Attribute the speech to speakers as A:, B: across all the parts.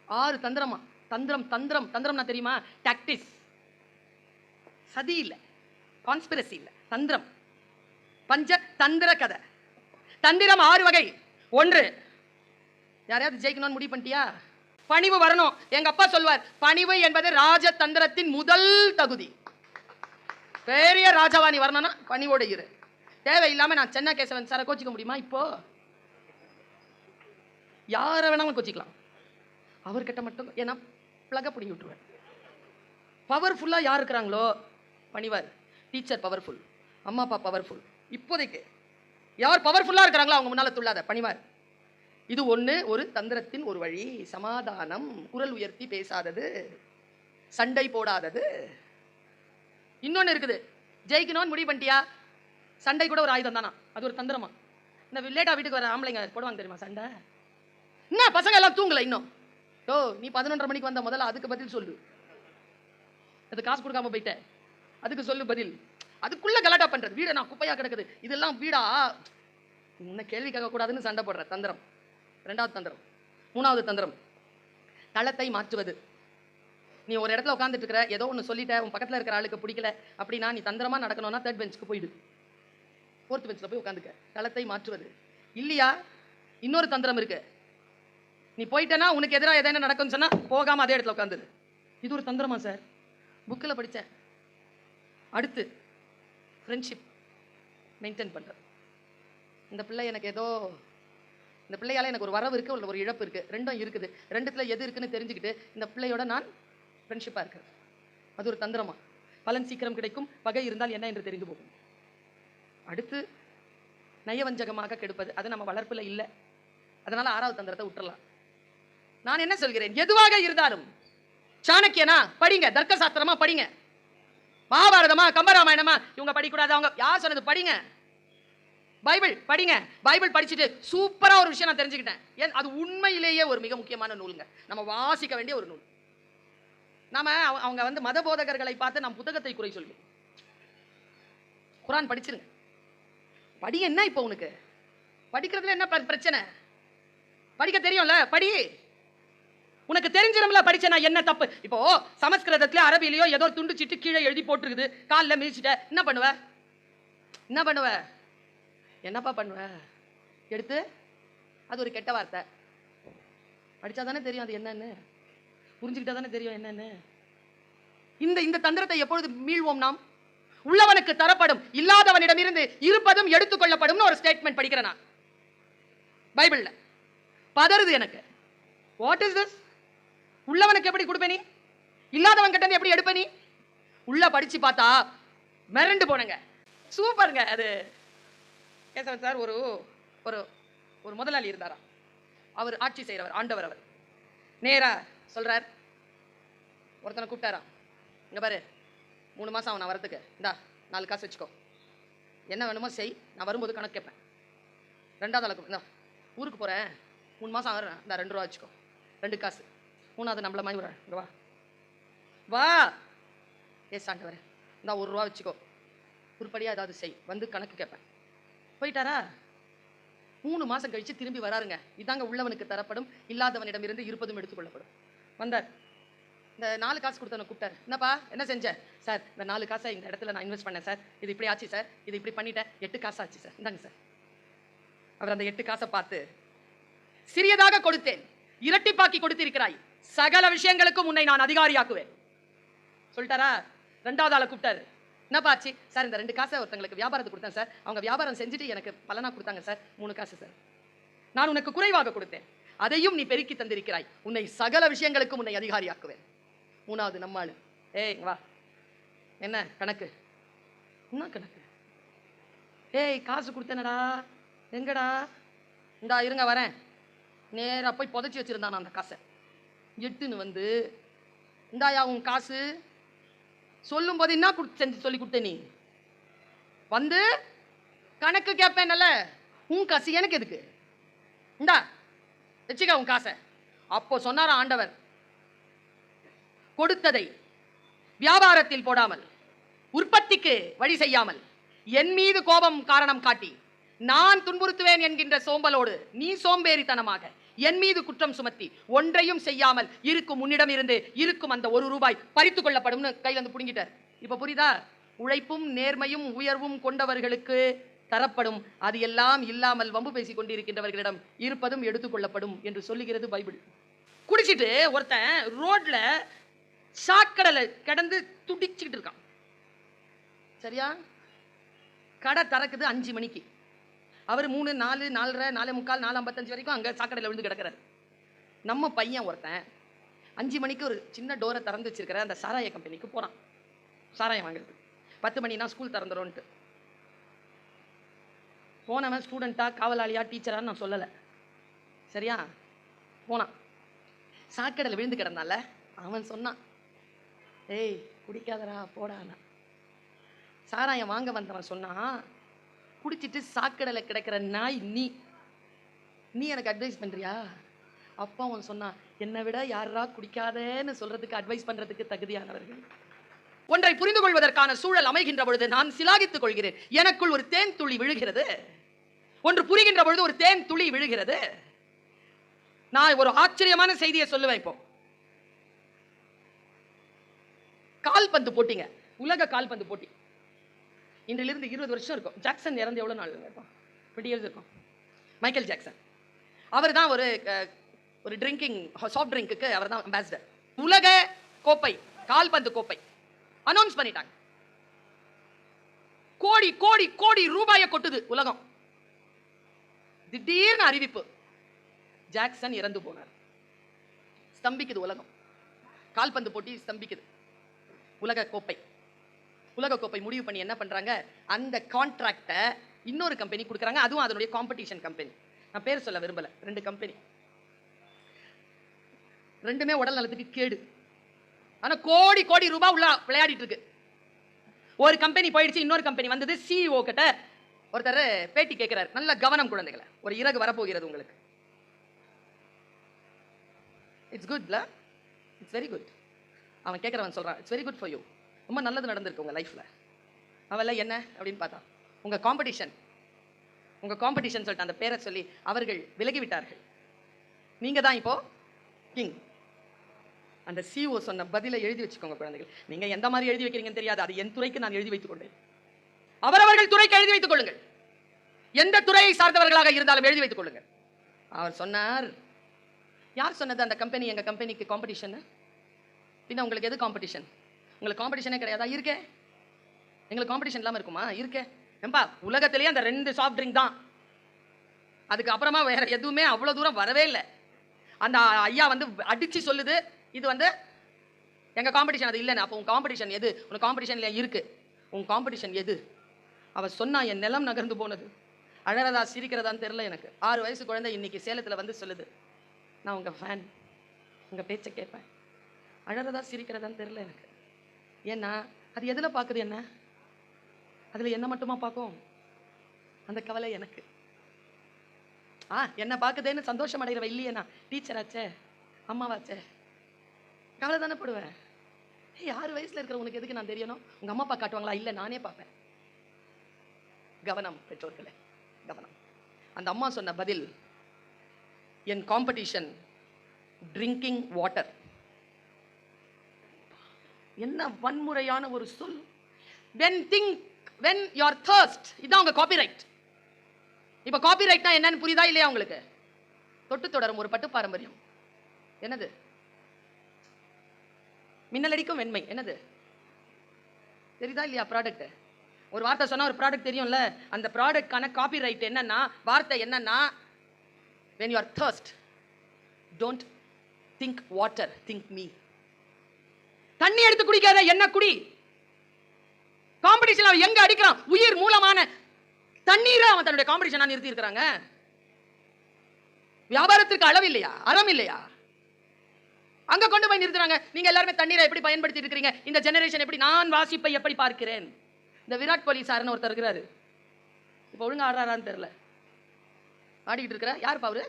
A: 6 தந்திரமா. தந்திரம் தந்திரம் தந்திரம்னா தெரியுமா? டாக்டிஸ். சதி இல்ல, கான்ஸ்பிரசி இல்ல, தந்திரம். பஞ்ச தந்திர கதை. தந்திரம் 6 வகை. 1, யாரையாவது ஜெயிக்கணும்னு முடிவு பண்ணிட்டியா? பணிவு வரணும். எங்க அப்பா சொல்வார், பணிவு என்பது ராஜதந்திரத்தின் முதல் தகுதி. பெரிய ராஜாவாணி வரணும்னா பணிவோட இரு. தேவையில்லாம நான் சென்னை கேசவன் சாரை கோச்சிக்க முடியுமா? இப்போ யார வேணாலும் கோச்சிக்கலாம், அவர்கிட்ட மட்டும் ஏன்னா பிளக பிடிங்கி விட்டுருவேன். பவர்ஃபுல்லா யார் இருக்கிறாங்களோ பணிவார். டீச்சர் பவர்ஃபுல், அம்மா அப்பா பவர்ஃபுல். இப்போதைக்கு யார் பவர்ஃபுல்லா இருக்கிறாங்களோ அவங்க முன்னால துள்ளாத, பணிவார். இது ஒரு தந்திரத்தின் ஒரு வழி. சமாதானம், குரல் உயர்த்தி பேசாதது, சண்டை போடாதது. இன்னொன்னு இருக்குது, ஜெயிக்கணும்னு முடிவு பண்ணிட்டியா? சண்டை கூட ஒரு ஆயுதம் தானா, அது ஒரு தந்திரமா. இந்த லேட்டா வீட்டுக்கு வர ஆம்பளைங்க போடுவாங்க தெரியுமா சண்டை? என்ன பசங்க எல்லாம் தூங்கல இன்னும்? ஓ, நீ 11:30 மணிக்கு வந்த, முதல்ல அதுக்கு பதில் சொல்லு. அது காசு கொடுக்காம போயிட்ட, அதுக்கு சொல்லு பதில். அதுக்குள்ள கலாட்டா பண்றது. வீட நான் குப்பையா கிடக்குது, இதெல்லாம் வீடா, இன்னும் கேள்வி கேட்க கூடாதுன்னு சண்டை போடுற தந்திரம். 2வது தந்திரம். 3வது தந்திரம், தளத்தை மாற்றுவது. நீ ஒரு இடத்துல உட்காந்துட்டு இருக்கிற, ஏதோ ஒன்று சொல்லிட்ட, உன் பக்கத்தில் இருக்கிற ஆளுக்கு பிடிக்கல அப்படின்னா நீ தந்திரமா நடக்கணும்னா 3rd பெஞ்சுக்கு போயிடு, 4th பெஞ்சில் போய் உட்காந்துக்க. தளத்தை மாற்றுவது. இல்லையா, இன்னொரு தந்திரம் இருக்கு. நீ போயிட்டனா உனக்கு எதிராக எதனா நடக்கும்னு சொன்னா போகாம அதே இடத்துல உட்காந்துரு. இது ஒரு தந்திரமா சார்? புக்கில் படித்தேன். அடுத்து ஃப்ரெண்ட்ஷிப் மெயின்டைன் பண்ணுறது. இந்த பிள்ளை எனக்கு ஏதோ, இந்த பிள்ளையால எனக்கு ஒரு வரவு இருக்குது, ஒரு இழப்பு இருக்குது, ரெண்டும் இருக்குது. ரெண்டுத்தில் எது இருக்குன்னு தெரிஞ்சுக்கிட்டு இந்த பிள்ளையோட நான் ஃப்ரெண்ட்ஷிப்பாக இருக்கிறது. அது ஒரு தந்திரமா? பலன் சீக்கிரம் கிடைக்கும், பகை இருந்தால் என்ன என்று தெரிந்து போகும். அடுத்து நயவஞ்சகமாக கெடுப்பது. அது நம்ம வளர்ப்பில் இல்லை, அதனால 6வது தந்திரத்தை விட்டுறலாம். நான் என்ன சொல்கிறேன், எதுவாக இருந்தாலும் சாணக்கியனா படிங்க, தர்க்க சாஸ்திரமா படிங்க, மகாபாரதமா கம்பராமாயணமா இவங்க படிக்கூடாது, அவங்க யார் சொன்னது? படிங்க. பைபிள் படிங்க. பைபிள் படிச்சுட்டு சூப்பரா ஒரு விஷயம் நான் தெரிஞ்சுக்கிட்டேன். அது உண்மையிலேயே ஒரு மிக முக்கியமான நூலுங்க, நம்ம வாசிக்க வேண்டிய ஒரு நூல். நாம அவங்க மத போதகர்களை பார்த்து நம் புத்தகத்தை குறை சொல்லுவோம். குரான் படிச்சிருங்க. படி. என்ன இப்போ உனக்கு படிக்கிறதுல என்ன பிரச்சனை? படிக்க தெரியும்ல, படி. உனக்கு தெரிஞ்சிரும்ல, படிச்சனா என்ன தப்பு? இப்போ சமஸ்கிருதத்துல அரபிலையோ ஏதோ துண்டு சிட்டு கீழே எழுதி போட்டுருக்குது, காலில் மிதிச்சுட்ட, என்ன பண்ணுவ? என்ன பண்ணுவ? என்னப்பா பண்ணுவ? எடுத்து, அது ஒரு கெட்ட வார்த்தை, படிச்சா தானே தெரியும் அது என்னன்னு, புரிஞ்சுக்கிட்டா தானே தெரியும் என்னன்னு. இந்த தந்திரத்தை எப்பொழுது மீள்வோம் நாம்? உள்ளவனுக்கு தரப்படும், இல்லாதவனிடமிருந்து இருப்பதும் எடுத்துக்கொள்ளப்படும் ஒரு ஸ்டேட்மெண்ட் படிக்கிறேன் நான் பைபிள்ல. பதறுது எனக்கு. What is this? உள்ளவனுக்கு எப்படி கொடுப்ப நீ? இல்லாதவன் கிட்ட எப்படி எடுப்ப நீ? உள்ள படிச்சு பார்த்தா மிரண்டு போனங்க. சூப்பருங்க. அது கேசவன் சார் ஒரு ஒரு ஒரு முதலாளி இருந்தாரா, அவர் ஆட்சி செய்கிறவர், ஆண்டவர். அவர் நேரா சொல்றார், ஒருத்தனை கூப்பிட்டாராம், இங்க பாரு 3 மாசம் நான் வரதுக்கு, இந்தா 4 காசு வச்சுக்கோ, என்ன வேணுமோ செய், நான் வரும்போது கணக்கு கேட்பேன். 2வது அளவுக்கு, இந்தா ஊருக்கு போறேன் 3 மாசம் ஆகிறேன், இந்த 2 ரூபா வச்சுக்கோ, 2 காசு. 3வது நம்மள மாதிரி வரேன், இங்க வா வா, ஏஸ் ஆண்டவரே, இந்த 1 ரூபா வச்சுக்கோ, உருப்படியா ஏதாவது செய், வந்து கணக்கு கேட்பேன். போயிட்டாரா? 3 மாசம் கழிச்சு திரும்பி வராருங்க. இதாங்க உள்ளவனுக்கு தரப்படும், இல்லாதவனிடமிருந்து இருப்பதும் எடுத்துக்கொள்ளப்படும். வந்தார், இந்த 4 காசு கொடுத்தவனை கூப்பிட்டார். என்னப்பா என்ன செஞ்ச? சார் இந்த 4 காசை இந்த இடத்துல நான் இன்வெஸ்ட் பண்ணேன் சார், இது இப்படி ஆச்சு சார், இது இப்படி பண்ணிட்டேன், 8 காசு ஆச்சு சார், இந்தாங்க சார். அவர் அந்த 8 காசை பார்த்து, சிறியதாக கொடுத்தேன், இரட்டிப்பாக்கி கொடுத்திருக்கிறாய், சகல விஷயங்களுக்கும் உன்னை நான் அதிகாரியாக்குவேன் சொல்லிட்டாரா? 2வது ஆளை கூப்பிட்டாரு. என்னப்பா ஆச்சு? சார் இந்த 2 காசை ஒருத்தங்களுக்கு வியாபாரத்துக்கு கொடுத்தேன் சார், அவங்க வியாபாரம் செஞ்சுட்டு எனக்கு பலனா கொடுத்தாங்க சார், 3 காசு சார். நான் உனக்கு குறைவாக கொடுத்தேன், அதையும் நீ பெருக்கி தந்திருக்கிறாய், உன்னை சகல விஷயங்களுக்கும் உன்னை அதிகாரியாக்குவேன். 3வது நம்மாளு, ஏய் வா, என்ன கணக்கு? என்ன கணக்கு? ஏய் காசு கொடுத்தேனடா, எங்கடா? இந்தா இருங்க வரேன். நேராக போய் புதைச்சி வச்சிருந்தான் அந்த காசை எட்டுன்னு வந்து, இந்தாயா உன் காசு. சொல்லும் போது என்ன செஞ்சு சொல்லி கொடுத்த நீ? வந்து கணக்கு கேட்பேன்ல, உன் காசு எனக்கு எதுக்கு? இந்தா வச்சுக்க உன் காசை. அப்போ சொன்னார ஆண்டவர், கொடுத்ததை வியாபாரத்தில் போடாமல், உற்பத்திக்கு வழி செய்யாமல், என் மீது கோபம் காரணம் காட்டி நான் துன்புறுத்துவேன் என்கின்ற சோம்பலோடு நீ சோம்பேறித்தனமாக என் மீது குற்றம் சுமத்தி ஒன்றையும் செய்யாமல் இருக்கும் உன்னிடம் இருந்து இருக்கும் அந்த ₹1 பறித்துக் கொள்ளப்படும் கையில வந்து புடுங்கிட்டார். இப்ப புரியுதா? உழைப்பும் நேர்மையும் உயர்வும் கொண்டவர்களுக்கு தரப்படும், அது எல்லாம் இல்லாமல் வம்பு பேசிக் கொண்டிருக்கின்றவர்களிடம் இருப்பதும் எடுத்துக் கொள்ளப்படும் என்று சொல்லுகிறது பைபிள். குடிச்சிட்டு ஒருத்தன் ரோட்ல சாக்கடையில கிடந்து துடிச்சுக்கிட்டு இருக்கான். சரியா? கடை திறக்குது 5 மணிக்கு. அவர் 3, 4, 4:30, 4:45, 4:55 வரைக்கும் அங்க சாக்கடையில விழுந்து கிடக்கிறார். நம்ம பையன் ஒருத்தன் 5 மணிக்கு ஒரு சின்ன டோரை திறந்து வச்சிருக்கிற அந்த சாராய கம்பெனிக்கு போறான் சாராயம் வாங்குறது. 10 மணினா ஸ்கூல் திறந்துரும்ட்டு. போனவன் ஸ்டூடெண்ட்டா, காவலாளியா, டீச்சரான்னு நான் சொல்லலை. சரியா? போனான். சாக்கடையில் விழுந்து கிடந்தால அவன் சொன்னான், ஏய் குடிக்காதரா போடானா. சாராயம் வாங்க வந்தவன் சொன்னான், குடிச்சிட்டு சாக்கடையில் கிடக்கிற நாய் நீ எனக்கு அட்வைஸ் பண்றியா? அப்பா அவன் சொன்னான், என்னை விட யாரா குடிக்காதேன்னு சொல்றதுக்கு அட்வைஸ் பண்றதுக்கு தகுதியானவர்கள். ஒன்றை புரிந்து கொள்வதற்கான சூழல் அமைகின்ற பொழுது நான் சிலாகித்துக் கொள்கிறேன். எனக்குள் ஒரு தேன் துளி விழுகிறது. ஒன்று புரிகின்ற பொழுது ஒரு தேன் துளி விழுகிறது. நான் ஒரு ஆச்சரியமான செய்தியை சொல்லுவேன். இப்போ கால்பந்து போட்டிங்க, உலக கால்பந்து போட்டி இன்றிலிருந்து 20 வருஷம் இருக்கும். ஜாக்சன் இறந்து எவ்வளவு நாள் இருக்கும்? 20 years இருக்கும். மைக்கேல் ஜாக்சன் அவர் தான் ஒரு ட்ரிங்கிங் சாஃப்ட் ட்ரிங்க்கு அவர் தான் அம்பாசிடர். உலக கோப்பை, கால்பந்து கோப்பை அனௌன்ஸ் பண்ணிட்டாங்க. கோடி கோடி கோடி ரூபாயை கொட்டுது உலகம். திடீர்னு அறிவிப்பு, ஜாக்சன் இறந்து போனார். ஸ்தம்பிக்குது உலகம். கால்பந்து போட்டி ஸ்தம்பிக்குது. உலக கோப்பை முடிவு பண்ணி என்ன பண்றாங்க, அந்த கான்ட்ராக்டை இன்னொரு கம்பெனி கொடுக்குறாங்க. அதுவும் அதனுடைய காம்படிஷன் கம்பெனி. நான் பேர் சொல்ல விரும்பல. 2 கம்பெனி, ரெண்டுமே உடல் நலத்துக்கு கேடு. ஆனா கோடி கோடி ரூபாய் உள்ள விளையாடிட்டு இருக்கு. ஒரு கம்பெனி போயிடுச்சு, இன்னொரு கம்பெனி வந்தது. சிஇஓ கிட்ட ஒருத்தர் பேட்டி கேட்கிறார், நல்ல கவனம் குழந்தைகளை, ஒரு இறகு வரப்போகிறது உங்களுக்கு. இட்ஸ் குட்ல, இட்ஸ் வெரி குட். அவன் கேட்கிறவன் சொல்றான், it's very good for you, ரொம்ப நல்லது நடந்திருக்கு உங்க லைஃப்ல. அவள் என்ன அப்படின்னு பார்த்தா, உங்க காம்படிஷன் சொல்லிட்டு அந்த பேரை சொல்லி அவர்கள் விலகிவிட்டார்கள். நீங்க தான் இப்போ கிங். அந்த சிஓ சொன்ன பதிலை எழுதி வச்சுக்கோங்க குழந்தைகள். நீங்க எந்த மாதிரி எழுதி வைக்கிறீங்கன்னு தெரியாது. அது என் துறைக்கு நான் எழுதி வைத்துக் கொண்டேன். அவரவர்கள் துறைக்கு எழுதி வைத்துக் கொள்ளுங்கள். எந்த துறையை சார்ந்தவர்களாக இருந்தாலும் எழுதி வைத்துக் கொள்ளுங்கள். அவர் சொன்னார், யார் சொன்னது அந்த கம்பெனி எங்க கம்பெனிக்கு காம்படிஷன்? பின்ன உங்களுக்கு எது காம்படிஷன்? உங்களுக்கு காம்படிஷனே கிடையாதா? இருக்கே. எங்களுக்கு காம்படிஷன் இல்லாம இருக்குமா? இருக்கே. ஏம்பா, உலகத்திலேயே அந்த 2 சாஃப்ட் ட்ரிங்க் தான். அதுக்கு அப்புறமா வேற எதுவுமே அவ்வளவு தூரம் வரவே இல்லை. அந்த ஐயா வந்து அடிச்சு சொல்லுது, இது வந்து எங்க காம்படிஷன் அது இல்லைன்னு. அப்போ உன் காம்படிஷன் எது? உனக்கு காம்படிஷன்ல இருக்கு. உன் காம்படிஷன் எது? அவ சொன்னா என் நிலம் நகர்ந்து போனது. அழறதா சிரிக்கிறதான்னு தெரியல எனக்கு. 6 வயசு குழந்தை இன்னைக்கு சேலத்துல வந்து சொல்லுது, நான் உங்க ஃபேன், உங்க பேச்சை கேட்பேன். அழறதா சிரிக்கிறதான்னு தெரியல எனக்கு. ஏன்னா அது எதுல பாக்குது? என்ன அதுல என்ன மட்டுமா பார்க்கும்? அந்த கவலை எனக்கு. என்ன பாக்குதேன்னு சந்தோஷம் அடைகிறவ இல்லையே. நான் டீச்சராச்சே, அம்மாவாச்சே, கவலை தானே படுவேன். 6 வயசுல இருக்கிற உனக்கு எதுக்கு நான் தெரியணும்? உங்க அம்மா அப்பா காட்டுவாங்களா? இல்லை, நானே பார்ப்பேன். கவனம் பெற்றோர்களே, கவனம். அந்த அம்மா சொன்ன பதில், என் காம்படிஷன் ட்ரிங்கிங் வாட்டர். என்ன வன்முறையான ஒரு சொல். when you are thirst, இதான் உங்க காப்பிரைட். இப்ப காப்பிரைட்னா என்னன்னு புரியுதா இல்லையா உங்களுக்கு? தொட்டு தொடரும் ஒரு பட்டு பாரம்பரியம். என்னது? மின்னலடிக்கும் வெண்மை. என்னது தெரியுதா இல்லையா? ப்ராடக்ட். ஒரு வார்த்தை சொன்னா ஒரு ப்ராடக்ட் தெரியும்ல. அந்த ப்ராடக்ட்கான காப்பிரைட் என்னன்னா, வார்த்தை என்னன்னா, when you are thirst, don't think water, think me. தண்ணி எடுத்து குடிக்காத, என்ன குடி. காம்படிஷன் அவன் எங்க அடிக்கிறான்? உயிர் மூலமான தண்ணீரை அவன் தன்னுடைய காம்படிஷனா நிறுத்தி இருக்கிறாங்க. வியாபாரத்திற்கு அளவு இல்லையா? அறம் இல்லையா? அங்க கொண்டு போய் நிறுத்துறாங்க. நீங்க எல்லாருமே தண்ணீரை எப்படி பயன்படுத்தி இருக்கிறீங்க? இந்த ஜெனரேஷன் எப்படி? நான் வாசிப்பை எப்படி பார்க்கிறேன்? இந்த விராட் கோலி சார்னு ஒருத்தர் இருக்கிறாரு. இப்ப ஒழுங்கா ஆடுறாரான்னு தெரியல. ஆடிக்கிட்டு இருக்கிற யாருப்பா அவரு?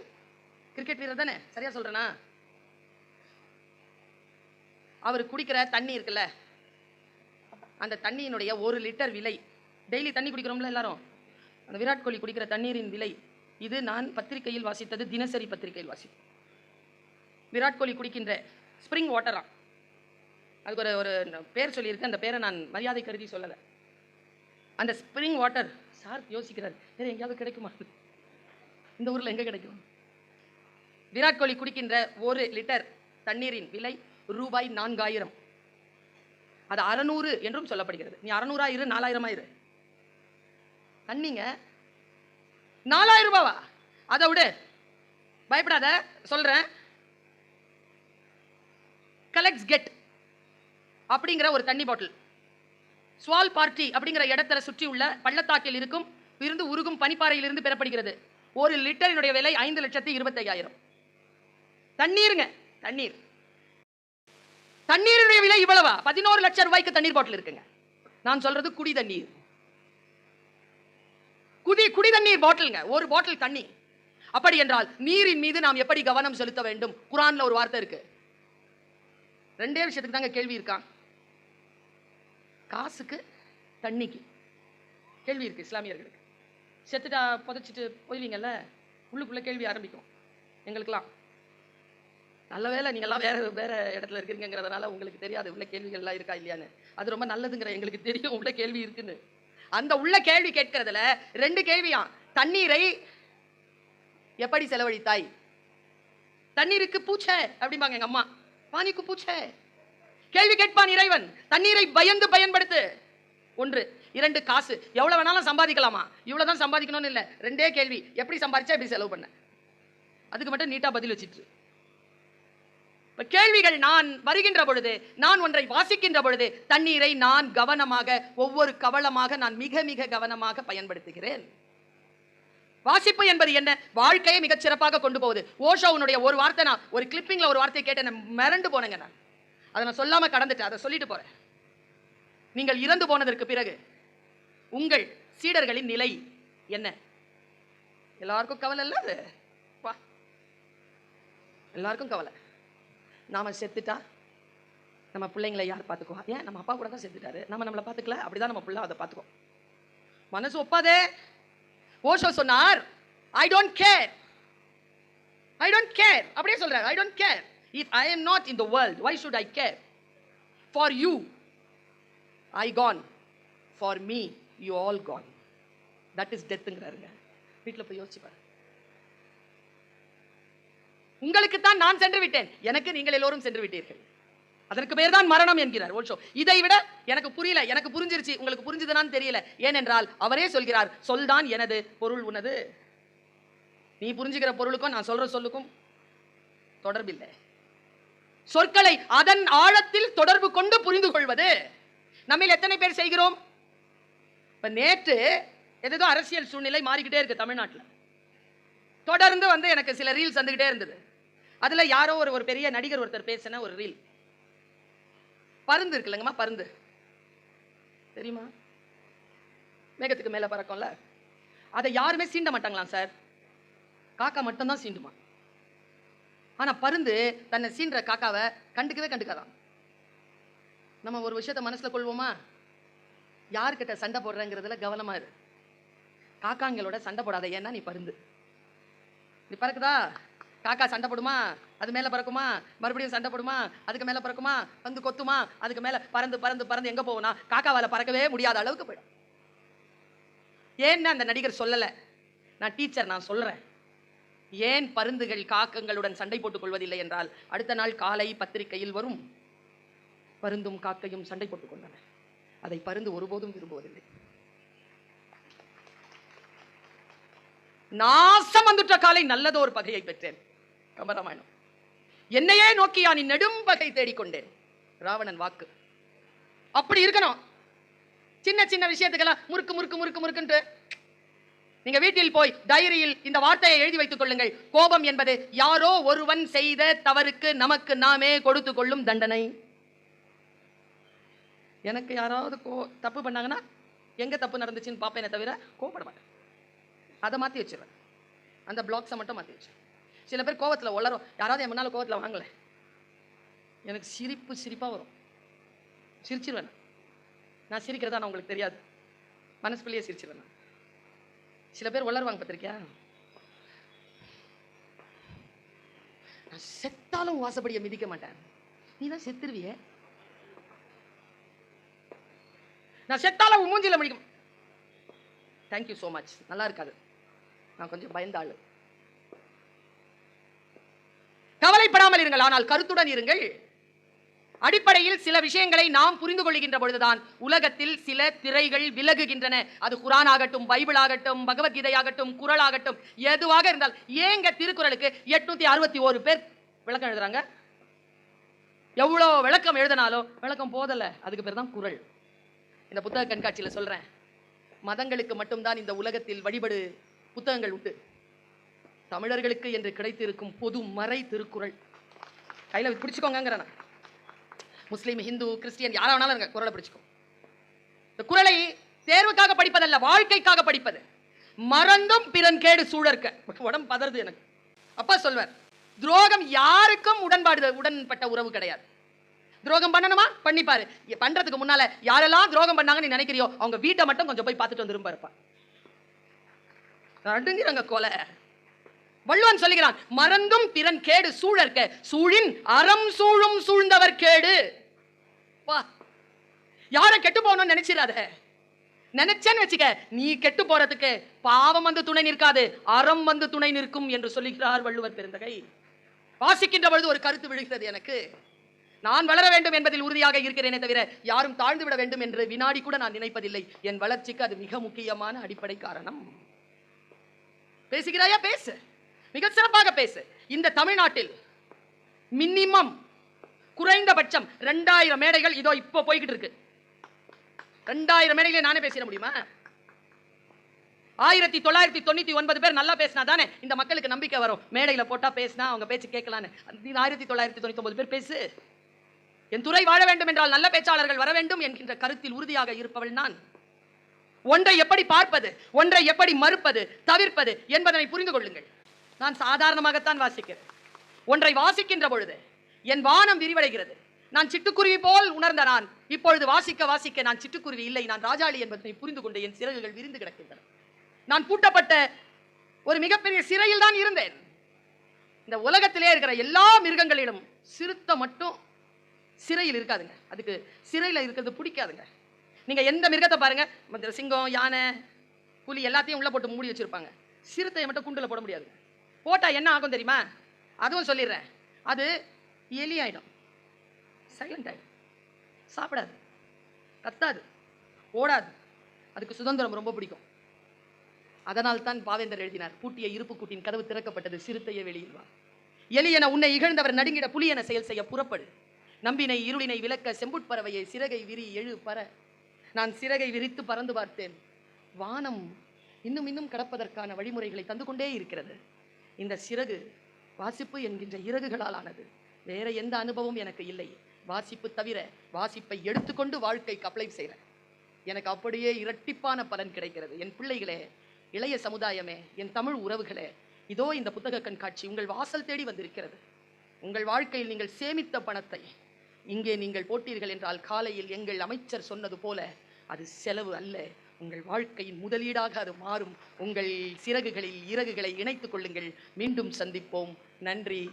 A: கிரிக்கெட் வீரர் தானே? சரியா சொல்றேனா? அவர் குடிக்கிற தண்ணி இருக்குல்ல, அந்த தண்ணியினுடைய 1 லிட்டர் விலை, டெய்லி தண்ணி குடிக்கிறோம்ல எல்லாரும், அந்த விராட் கோலி குடிக்கிற தண்ணீரின் விலை இது நான் பத்திரிகையில் வாசித்தது, தினசரி பத்திரிகையில் வாசித்தது. விராட் கோலி குடிக்கின்ற ஸ்ப்ரிங் வாட்டரா, அதுக்கு ஒரு ஒரு பேர் சொல்லியிருக்கு. அந்த பேரை நான் மரியாதை கருதி சொல்லலை. அந்த ஸ்ப்ரிங் வாட்டர் சார் யோசிக்கிறார், வேறு எங்கேயாவது கிடைக்குமா? இந்த ஊரில் எங்கே கிடைக்கும்? விராட் கோலி குடிக்கின்ற 1 லிட்டர் தண்ணீரின் விலை ரூபாய் 4000. அது 600 என்றும் சொல்லப்படுகிறது. நீ 600 இரு, 4000 இரு, தண்ணிங்க 4000 ரூபாவா? அதை விட பயப்படாத, சொல்றேன். கலெக்ட்ஸ் கெட் அப்படிங்கிற ஒரு தண்ணி பாட்டில் ஸ்வால் பார்ட்டி அப்படிங்கிற இடத்துல சுற்றி உள்ள பள்ளத்தாக்கில் இருக்கும் இருந்து உருகும் பனிப்பாறையிலிருந்து பெறப்படுகிறது. 1 லிட்டரினுடைய விலை 5,25,000. தண்ணீருங்க, தண்ணீர். தண்ணீருடைய விலை இவ்வளவா? 11 லட்சம் ரூபாய்க்கு தண்ணீர் பாட்டில் இருக்குங்க. நான் சொல்றது குடி தண்ணீர். குடி தண்ணீர் பாட்டிலுங்க, ஒரு பாட்டில் தண்ணி. அப்படி என்றால் நீரின் மீது நாம் எப்படி கவனம் செலுத்த வேண்டும்? குர்ஆன்ல ஒரு வார்த்தை இருக்கு. 2 விஷயத்துக்கு தாங்க கேள்வி இருக்கா. காசுக்கு, தண்ணிக்கு கேள்வி இருக்கு இஸ்லாமியர்களுக்கு. செத்துட்டா புதைச்சிட்டு போயிடுவீங்கல்ல, உள்ளுக்குள்ள கேள்வி ஆரம்பிக்கும் எங்களுக்கெல்லாம். நல்ல வேலை நீங்கள்லாம் வேற இடத்துல இருக்கிறீங்கிறதுனால உங்களுக்கு தெரியாது உள்ள கேள்விகள்லாம் இருக்கா இல்லையான்னு. அது ரொம்ப நல்லதுங்கிற எங்களுக்கு தெரியும் உள்ள கேள்வி இருக்குன்னு. அந்த உள்ள கேள்வி கேட்கறதுல 2 கேள்வியா. தண்ணீரை எப்படி செலவழித்தாய்? தண்ணீருக்கு பூச்சே அப்படிம்பாங்க எங்க அம்மா. பானிக்கு பூச்சே. கேள்வி கேட்பான் இறைவன். தண்ணீரை பயந்து பயன்படுத்து. 1. 2 காசு. எவ்வளவு வேணாலும் சம்பாதிக்கலாமா? இவ்வளவுதான் சம்பாதிக்கணும்னு இல்லை. 2 கேள்வி, எப்படி சம்பாதிச்சா எப்படி செலவு பண்ண, அதுக்கு மட்டும் நீட்டா பதில் வச்சிட்டு. கேள்விகள் நான் வருகின்ற பொழுது, நான் ஒன்றை வாசிக்கின்ற பொழுது தண்ணீரை நான் கவனமாக, ஒவ்வொரு கவளமாக நான் மிக மிக கவனமாக பயன்படுத்துகிறேன். வாசிப்பு என்பது என்ன? வாழ்க்கையை மிகச் சிறப்பாக கொண்டு போகுது. ஓஷோவுடைய ஒரு வார்த்தை, நான் ஒரு கிளிப்பிங்ல ஒரு வார்த்தையை கேட்டேன், மிரண்டு போனேங்க. நான் அதை நான் சொல்லாம கடந்துட்டேன், அதை சொல்லிட்டு போறேன். நீங்கள் இறந்து போனதற்கு பிறகு உங்கள் சீடர்களின் நிலை என்ன? எல்லாருக்கும் கவலை இல்ல அது? எல்லாருக்கும் கவலை. நாம செத்துட்டா நம்ம பிள்ளைங்களை யார் பார்த்துக்குவா? ஏன் நம்ம அப்பா கூட தான் செத்துட்டாரு, நம்மளை பார்த்துக்கல, அப்படிதான் நம்ம பிள்ளை அதை பார்த்துக்கோ. மனசு ஒப்பாதே. ஓஷோ சொன்னார், I don't care, I don't care. அப்படியே சொல்றாரு, I don't care. If I am not in the world, why should I care? For you, I gone. For me, you all gone. That is deathங்கிறாருங்க. வீட்டில் போய் யோசிச்சு பாரு. உங்களுக்கு தான் நான் சென்று விட்டேன், எனக்கு நீங்கள் எல்லோரும் சென்று விட்டீர்கள். அதற்கு பேர் தான் மரணம் என்கிறார் ஓஷோ. இதை விட எனக்கு புரியல, எனக்கு புரிஞ்சிருச்சு, உங்களுக்கு புரிஞ்சுதுனான்னு தெரியல. ஏனென்றால் அவரே சொல்கிறார், சொல்தான் எனது, பொருள் உனது. நீ புரிஞ்சுக்கிற பொருளுக்கும் நான் சொல்ற சொல்லுக்கும் தொடர்பில்லை. சொற்களை அதன் ஆழத்தில் தொடர்பு கொண்டு புரிந்து கொள்வது நம்மில் எத்தனை பேர் செய்கிறோம்? இப்ப நேற்று ஏதோ அரசியல் சூழ்நிலை மாறிக்கிட்டே இருக்கு தமிழ்நாட்டில். தொடர்ந்து எனக்கு சில ரீல்ஸ் வந்துகிட்டே இருந்தது. அதுல யாரோ ஒரு பெரிய நடிகர் ஒருத்தர் பேசின ஒரு ரீல். பருந்து இருக்குல்லங்கம்மா, பருந்து தெரியுமா? மேகத்துக்கு மேல பறக்கும்ல, அதை யாருமே சீண்ட மாட்டாங்களாம் சார், காக்கா மட்டும்தான் சீண்டுமா. ஆனா பருந்து தன்னை சீன்ற காக்காவை கண்டுக்கவே கண்டுக்காதான். நம்ம ஒரு விஷயத்த மனசுல கொள்வோமா? யாருக்கிட்ட சண்டை போடுறங்கிறதுல கவனமா இரு. காக்காங்களோட சண்டை போடாத, ஏன்னா நீ பருந்து. நீ பறக்குதா, காக்கா சண்டை போடுமா, அது மேல பறக்குமா, மறுபடியும் சண்டை போடுமா, அதுக்கு மேல பறக்குமா, வந்து கொத்துமா, அதுக்கு மேல பறந்து பறந்து பறந்து எங்க போகும்னா காக்காவால பறக்கவே முடியாத அளவுக்கு போயிடும். ஏன்னு அந்த நடிகர் சொல்லல, நான் டீச்சர், நான் சொல்றேன். ஏன் பருந்துகள் காக்கங்களுடன் சண்டை போட்டுக் கொள்வதில்லை என்றால், அடுத்த நாள் காலை பத்திரிகையில் வரும், பருந்தும் காக்கையும் சண்டை போட்டுக் கொண்டன. அதை பருந்து ஒருபோதும் விரும்புவதில்லை. நாசம் வந்துட்ட காலை நல்லதோ ஒரு பகையை பெற்றேன். கம்பராமாயணம். என்னையே நோக்கியா நீ நெடும் பகை தேடிக்கொண்டேன். ராவணன் வாக்கு. அப்படி இருக்கணும். சின்ன சின்ன விஷயத்துக்கெல்லாம் முறுக்கு முறுக்கு முறுக்கு முறுக்குன்ட்டு நீங்க வீட்டில் போய் டைரியில் இந்த வார்த்தையை எழுதி வைத்துக் கொள்ளுங்கள். கோபம் என்பது யாரோ ஒருவன் செய்த தவறுக்கு நமக்கு நாமே கொடுத்து கொள்ளும் தண்டனை. எனக்கு யாராவது தப்பு பண்ணாங்கன்னா எங்க தப்பு நடந்துச்சுன்னு பார்ப்பேனே தவிர கோபப்பட மாட்டேன். அதை மாற்றி வச்சிருவேன், அந்த பிளாக்ஸை மட்டும் மாற்றி வச்சிருவேன். சில பேர் கோவத்தில் உளரும், யாராவது என் முன்னால் கோவத்தில் வாங்கலை, எனக்கு சிரிப்பாக வரும், சிரிச்சிருவேன். நான் சிரிக்கிறதா நான் உங்களுக்கு தெரியாது, மனசுக்குள்ளேயே சிரிச்சிருவேன். சில பேர் உளருவாங்க, பார்த்திருக்கியா? நான் செத்தாலும் வாசப்படியை மிதிக்க மாட்டேன். நீ தான் செத்துருவிய. நான் செத்தாலும் உன் மூஞ்சில முடிக்கும். Thank you so much. நல்லா இருக்காது. நான் கொஞ்சம் பயந்த ஆளு. கவலைப்படாமல் இருங்கள், ஆனால் கருத்துடன் இருங்கள். அடிப்படையில் சில விஷயங்களை நாம் புரிந்து கொள்கின்ற பொழுதுதான் உலகத்தில் சில திரைகள் விலகுகின்றன. அது குரான் ஆகட்டும், பைபிள் ஆகட்டும், பகவத்கீதை ஆகட்டும், குறள் ஆகட்டும், எதுவாக இருந்தால். ஏங்க திருக்குறளுக்கு 861 பேர் விளக்கம் எழுதுறாங்க? எவ்வளோ விளக்கம் எழுதினாலும் விளக்கம் போதல. அதுக்கு பேர் தான் குறள். இந்த புத்தக கண்காட்சியில் சொல்றேன், மதங்களுக்கு மட்டும்தான் இந்த உலகத்தில் வழிபடு புத்தகங்கள் உண்டு. தமிழர்களுக்கு என்று கிடைத்திருக்கும் பொது மறை திருக்குறள். கையில பிடிச்சுக்கோங்க. முஸ்லீம், ஹிந்து, கிறிஸ்டியன் யாரா வேணாலும் குறளை பிடிச்சுக்கோ. இந்த குறளை தேர்வுக்காக படிப்பதல்ல, வாழ்க்கைக்காக படிப்பது. மறந்தும் பிறன் கேடு சூழற்க. உடம்பு பதறது எனக்கு. அப்பா சொல்வார், துரோகம் யாருக்கும் உடன்பட்ட உறவு கிடையாது. துரோகம் பண்ணணுமா பண்ணிப்பாரு. பண்றதுக்கு முன்னால யாரெல்லாம் துரோகம் பண்ணாங்கன்னு நீ நினைக்கிறியோ அவங்க வீட்டை மட்டும் கொஞ்சம் போய் பார்த்துட்டு வந்துரும் பாருப்பா. அடுங்கிறாங்க கொலை. வள்ளுவன் சொல்லுகிறான், மறந்தும் பிறன் கேடு சூழற்க, சூழின் அறம் சூழும் சூழ்ந்தவர் கேடு. வா, யார கெட்டு போகணும்னு நினைச்சிடாத. நினைச்சேன்னு வச்சுக்க, நீ கெட்டு போறதுக்கு பாவம் வந்து துணை நிற்காது, அறம் வந்து துணை நிற்கும் என்று சொல்லுகிறார் வள்ளுவர் பெருந்தகை. வாசிக்கின்ற பொழுது ஒரு கருத்து விழுகிறது எனக்கு. நான் வளர வேண்டும் என்பதில் உறுதியாக இருக்கிறேனே தவிர யாரும் தாழ்ந்து விட வேண்டும் என்று வினாடி கூட நான் நினைப்பதில்லை. என் வளர்ச்சிக்கு அது மிக முக்கியமான அடிப்படை காரணம். பேசுகிறாயா? பேசு, மிக சிறப்பாக பேசு. இந்த தமிழ்நாட்டில் மினிமம் குறைந்தபட்சம் 2000 மேடைகள் இதோ இப்போ போய்கிட்டு இருக்கு. 2000 மேடைகளை நானே பேசிட முடியுமா? 1999 பேர் நல்லா பேசினா தானே இந்த மக்களுக்கு நம்பிக்கை வரும். மேடையில போட்டா பேசினா அவங்க பேச்சு கேட்கலான்னு. 1999 பேர் பேசு. என் துறை வாழ வேண்டும் என்றால் நல்ல பேச்சாளர்கள் வர வேண்டும் என்கின்ற கருத்தில் உறுதியாக இருப்பவள் நான். ஒன்றை எப்படி பார்ப்பது, ஒன்றை எப்படி மறுப்பது, தவிர்ப்பது என்பதனை புரிந்து கொள்ளுங்கள். நான் சாதாரணமாகத்தான் வாசிக்கிறேன். ஒன்றை வாசிக்கின்ற பொழுது என் வானம் விரிவடைகிறது. நான் சிட்டுக்குருவி போல் உணர்ந்த நான் இப்பொழுது வாசிக்க வாசிக்க நான் சிட்டுக்குருவி இல்லை, நான் ராஜாளி என்பதனை புரிந்து கொண்டு என் சிறகுகள் விரிந்து கிடக்கின்றன. நான் பூட்டப்பட்ட ஒரு மிகப்பெரிய சிறையில் தான் இருந்தேன். இந்த உலகத்திலே இருக்கிற எல்லா மிருகங்களிலும் சிறுத்தை மட்டும் சிறையில் இருக்காதுங்க. அதுக்கு சிறையில் இருக்கிறது பிடிக்காதுங்க. நீங்க எந்த மிருகத்தை பாருங்க, சிங்கம், யானை, புலி எல்லாத்தையும் உள்ள போட்டு மூடி வச்சிருப்பாங்க. சிறுத்தையை மட்டும் குண்டுல போட முடியாது. போட்டா என்ன ஆகும் தெரியுமா? அதுவும் சொல்லிடுறேன், அது எலி ஆயிடும், சைலண்ட் ஆயிடும், சாப்பிடாது, கத்தாது, ஓடாது. அதுக்கு சுதந்திரம் ரொம்ப பிடிக்கும். அதனால் தான் பாவேந்தர் எழுதினார், பூட்டிய இருப்பு கூட்டின் கதவு திறக்கப்பட்டது, சிறுத்தையை வெளியில் வா. எலி என உன்னை இகழ்ந்தவர் நடுங்கிட புலி என செயல் செய்ய புறப்படு. நம்பினை இருளினை விளக்க செம்புட்பறவையை சிறகை விரி எழு பற. நான் சிறகை விரித்து பறந்து பார்த்தேன். வானம் இன்னும் இன்னும் கடப்பதற்கான வழிமுறைகளை தந்து கொண்டே இருக்கிறது. இந்த சிறகு வாசிப்பு என்கின்ற இறகுகளால் ஆனது. வேற எந்த அனுபவம் எனக்கு இல்லை. வாசிப்பு தவிர வாசிப்பை எடுத்துக்கொண்டு வாழ்க்கைக்கு அப்ளை செய்கிறேன். எனக்கு அப்படியே இரட்டிப்பான பலன் கிடைக்கிறது. என் பிள்ளைகளே, இளைய சமுதாயமே, என் தமிழ் உறவுகளே, இதோ இந்த புத்தக கண்காட்சி உங்கள் வாசல் தேடி வந்திருக்கிறது. உங்கள் வாழ்க்கையில் நீங்கள் சேமித்த பணத்தை இங்கே நீங்கள் போட்டீர்கள் என்றால் காலையில் எங்கள் அமைச்சர் சொன்னது போல அது செலவு அல்ல, உங்கள் வாழ்க்கையின் முதலீடாக அது மாறும். உங்கள் சிறகுகளில் இறகுகளை இணைத்துக் கொள்ளுங்கள். மீண்டும் சந்திப்போம். நன்றி.